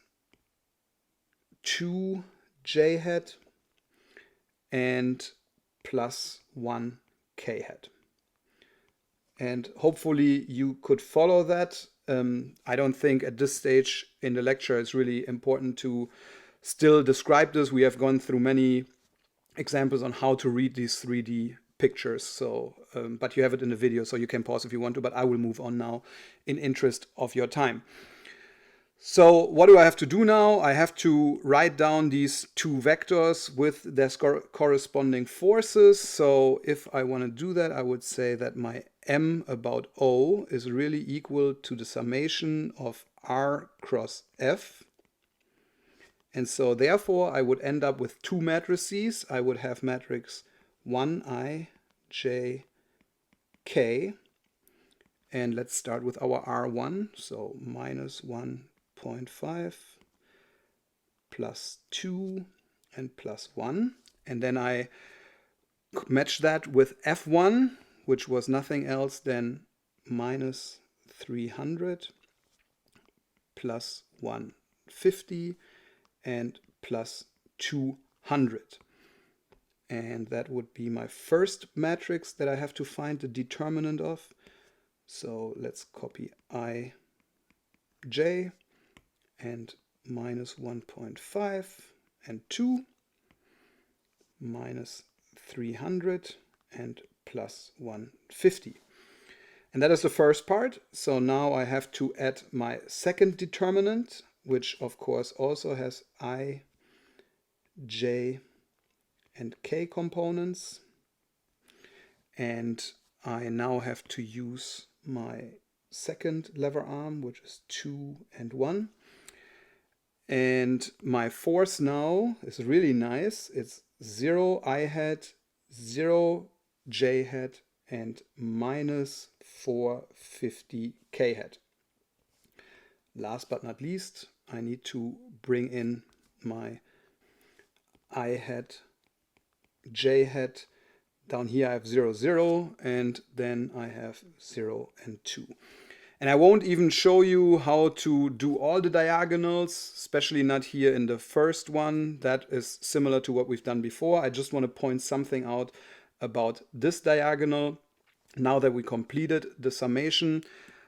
2 J hat and plus 1 K hat. And hopefully you could follow that. I don't think at this stage in the lecture it's really important to still describe this. We have gone through many examples on how to read these 3D pictures. So, but you have it in the video, so you can pause if you want to, but I will move on now in interest of your time. So what do I have to do now? I have to write down these two vectors with their corresponding forces. So if I want to do that, I would say that my M about O is really equal to the summation of R cross F. And so therefore I would end up with two matrices. I would have matrix 1I, J, K. And let's start with our R1. So minus 1.5 plus 2 and plus 1. And then I match that with F1, which was nothing else than minus 300 plus 150 and plus 200. And that would be my first matrix that I have to find the determinant of. So let's copy I, J, and minus 1.5 and 2, minus 300 and plus 150. And that is the first part. So now I have to add my second determinant, which of course also has I, J, and k components. And I now have to use my second lever arm, which is 2 and 1. And my force now is really nice. It's 0 I hat, 0 j hat, and minus 450 k hat. Last but not least, I need to bring in my I hat, j hat. Down here I have 0, 0, and then I have 0 and 2. And I won't even show you how to do all the diagonals, especially not here in the first one. That is similar to what we've done before. I just want to point something out about this diagonal. Now that we completed the summation,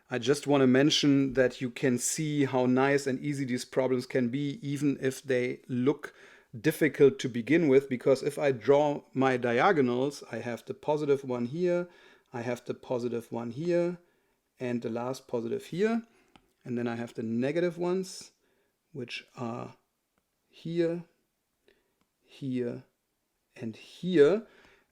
I just want to mention that you can see how nice and easy these problems can be, even if they look difficult to begin with, because if I draw my diagonals, I have the positive one here, I have the positive one here, and the last positive here, and then I have the negative ones, which are here, here, and here.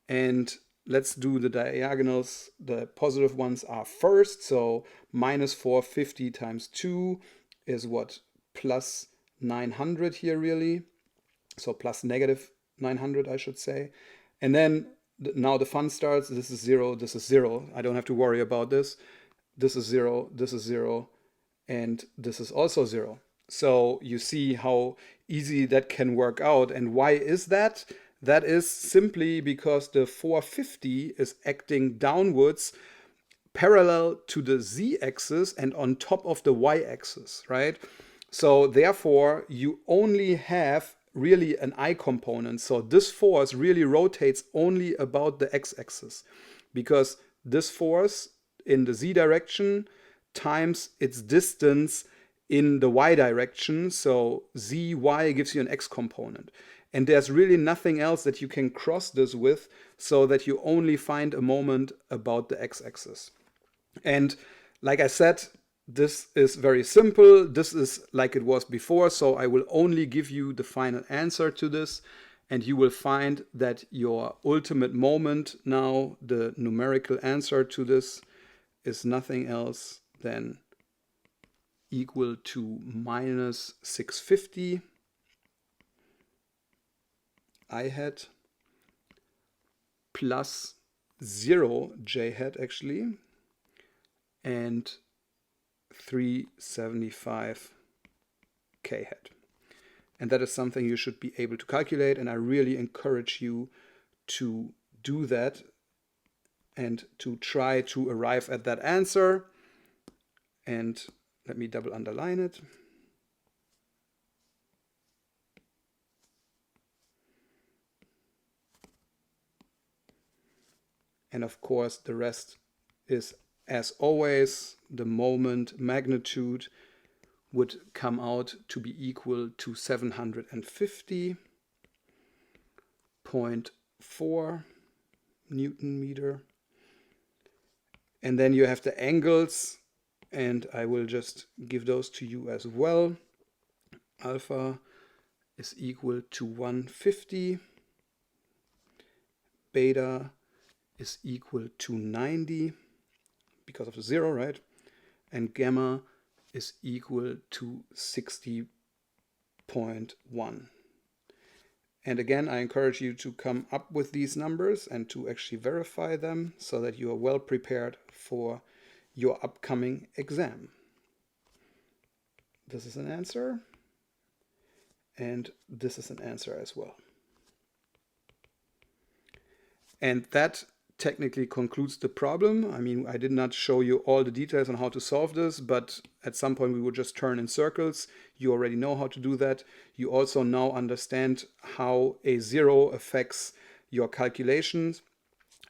And let's do the diagonals. The positive ones are first, so minus 450 times 2 is what? Plus 900 here, really. So plus negative 900, I should say. And then now the fun starts. This is 0, this is 0. I don't have to worry about this. This is 0, this is 0, and this is also 0. So you see how easy that can work out. And why is that? That is simply because the 450 is acting downwards parallel to the z-axis and on top of the y-axis, right? So therefore, you only have really an I component. So this force really rotates only about the x-axis, because this force in the z direction times its distance in the y direction. So zy gives you an x component. And there's really nothing else that you can cross this with, so that you only find a moment about the x-axis. And like I said, this is very simple. This is like it was before, so I will only give you the final answer to this, and you will find that your ultimate moment now, the numerical answer to this, is nothing else than equal to minus 650 I hat plus 0 j hat actually, and 375 k hat. And that is something you should be able to calculate, and I really encourage you to do that and to try to arrive at that answer. And let me double underline it. And of course, the rest is, as always, the moment magnitude would come out to be equal to 750.4 Newton meter. And then you have the angles, and I will just give those to you as well. Alpha is equal to 150. Beta is equal to 90 because of the 0, right? And gamma is equal to 60.1. And again, I encourage you to come up with these numbers and to actually verify them, so that you are well prepared for your upcoming exam. This is an answer, and this is an answer as well. And that technically concludes the problem. I mean, I did not show you all the details on how to solve this, but at some point we would just turn in circles. You already know how to do that. You also now understand how a 0 affects your calculations.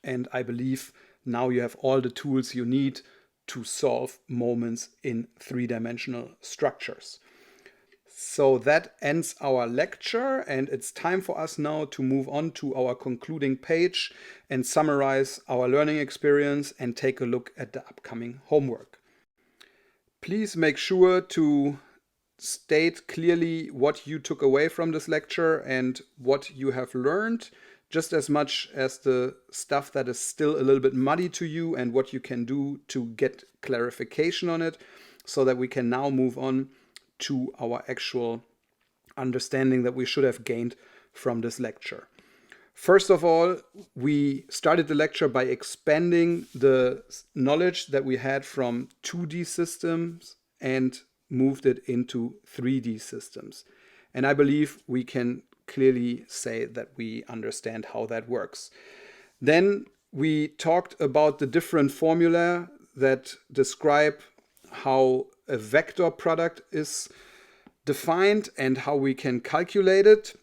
And I believe now you have all the tools you need to solve moments in three-dimensional structures. So that ends our lecture, and it's time for us now to move on to our concluding page and summarize our learning experience and take a look at the upcoming homework. Please make sure to state clearly what you took away from this lecture and what you have learned. just as much as the stuff that is still a little bit muddy to you and what you can do to get clarification on it, so that we can now move on to our actual understanding that we should have gained from this lecture. First of all, we started the lecture by expanding the knowledge that we had from 2D systems and moved it into 3D systems. And I believe we can clearly say that we understand how that works. Then we talked about the different formulae that describe how a vector product is defined and how we can calculate it.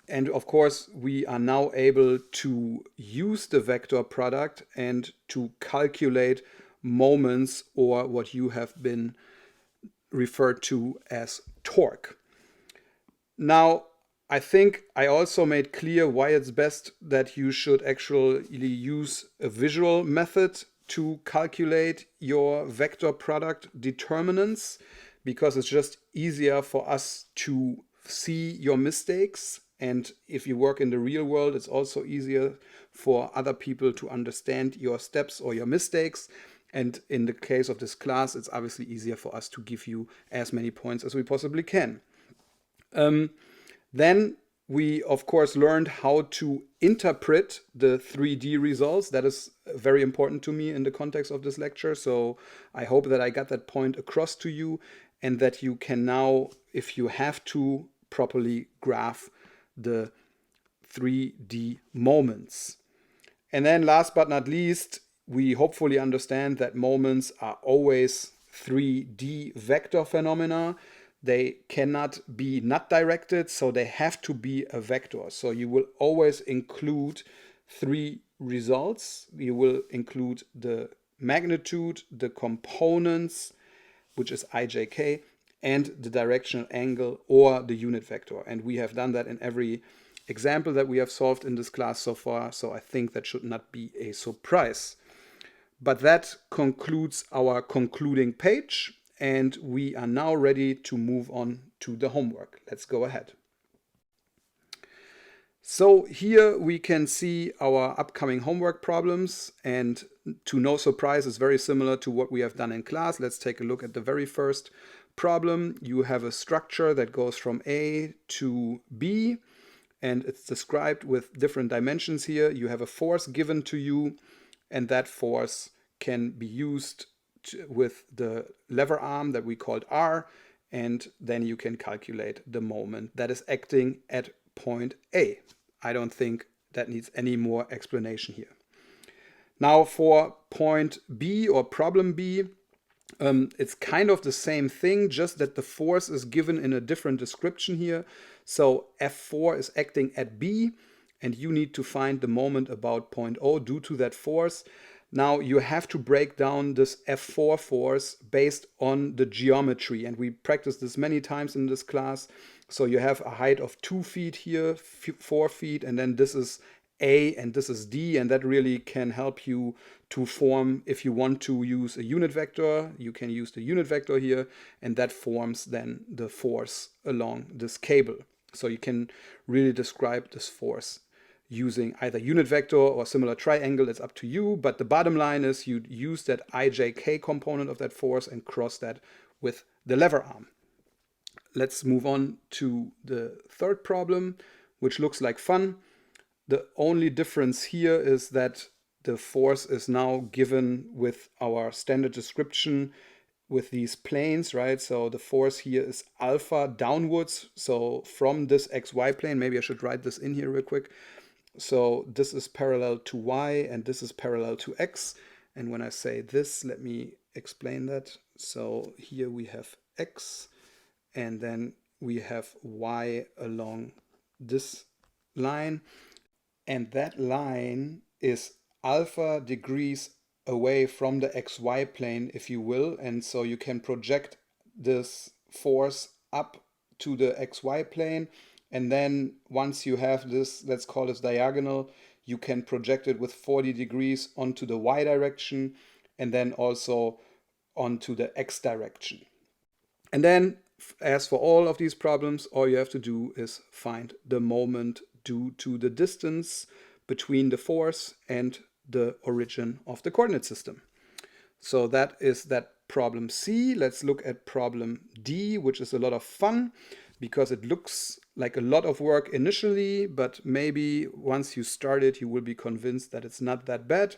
And of course, we are now able to use the vector product and to calculate moments, or what you have been referred to as torque. Now, I think I also made clear why it's best that you should actually use a visual method to calculate your vector product determinants, because it's just easier for us to see your mistakes. And if you work in the real world, it's also easier for other people to understand your steps or your mistakes. And in the case of this class, it's obviously easier for us to give you as many points as we possibly can. Then we, of course, learned how to interpret the 3D results. That is very important to me in the context of this lecture. So I hope that I got that point across to you, and that you can now, if you have to, properly graph the 3D moments. And then last but not least, we hopefully understand that moments are always 3D vector phenomena. They cannot be not directed, so they have to be a vector. So you will always include three results. You will include the magnitude, the components, which is ijk, and the directional angle or the unit vector. And we have done that in every example that we have solved in this class so far, so I think that should not be a surprise. But that concludes our concluding page, and we are now ready to move on to the homework. Let's go ahead. So here we can see our upcoming homework problems, and to no surprise, it's very similar to what we have done in class. Let's take a look at the very first problem. You have a structure that goes from A to B, and it's described with different dimensions here. You have a force given to you, and that force can be used with the lever arm that we called R, and then you can calculate the moment that is acting at point A. I don't think that needs any more explanation here. Now for point B, or problem B, it's kind of the same thing, just that the force is given in a different description here. So F4 is acting at B, and you need to find the moment about point O due to that force. Now you have to break down this F4 force based on the geometry, and we practiced this many times in this class. So you have a height of 2 feet here, 4 feet, and then this is A and this is D, and that really can help you to form, if you want to use a unit vector, you can use the unit vector here, and that forms then the force along this cable. So you can really describe this force using either unit vector or similar triangle. It's up to you, but the bottom line is you use that ijk component of that force and cross that with the lever arm. Let's move on to the third problem, which looks like fun. The only difference here is that the force is now given with our standard description with these planes, right? So the force here is alpha downwards. So from this xy plane, maybe I should write this in here real quick. So this is parallel to y and this is parallel to x. And when I say this, let me explain that. So here we have x, and then we have y along this line. And that line is alpha degrees away from the xy plane, if you will. And so you can project this force up to the xy plane. And then once you have this, let's call this diagonal, you can project it with 40 degrees onto the y direction, and then also onto the x direction. And then, as for all of these problems, all you have to do is find the moment due to the distance between the force and the origin of the coordinate system. So that is that problem C. Let's look at problem D, which is a lot of fun because it looks like a lot of work initially, but maybe once you start it, you will be convinced that it's not that bad.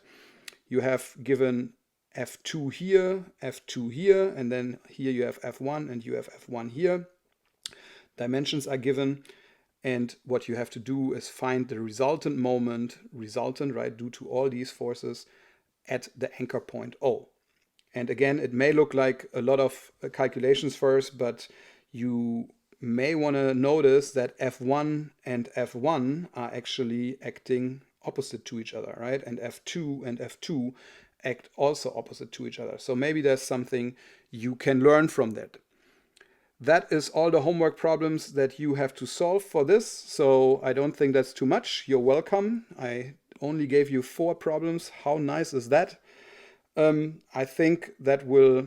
You have given F2 here, F2 here, and then here you have F1 and you have F1 here. Dimensions are given, and what you have to do is find the resultant moment, right, due to all these forces at the anchor point O. And again, it may look like a lot of calculations first, but you may want to notice that F1 and F1 are actually acting opposite to each other, right? And F2 and F2 act also opposite to each other. So maybe there's something you can learn from that. That is all the homework problems that you have to solve for this. So I don't think that's too much. You're welcome. I only gave you 4 problems. How nice is that? I think that will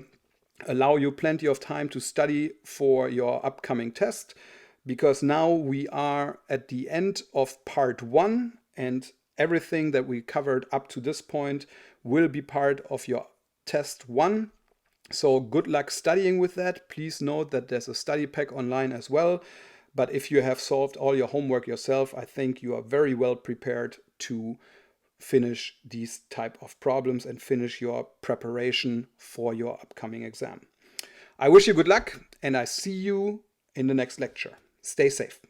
allow you plenty of time to study for your upcoming test, because now we are at the end of part 1, and everything that we covered up to this point will be part of your test 1. So good luck studying with that. Please note that there's a study pack online as well. But if you have solved all your homework yourself, I think you are very well prepared to finish these type of problems and finish your preparation for your upcoming exam. I wish you good luck, and I see you in the next lecture. Stay safe.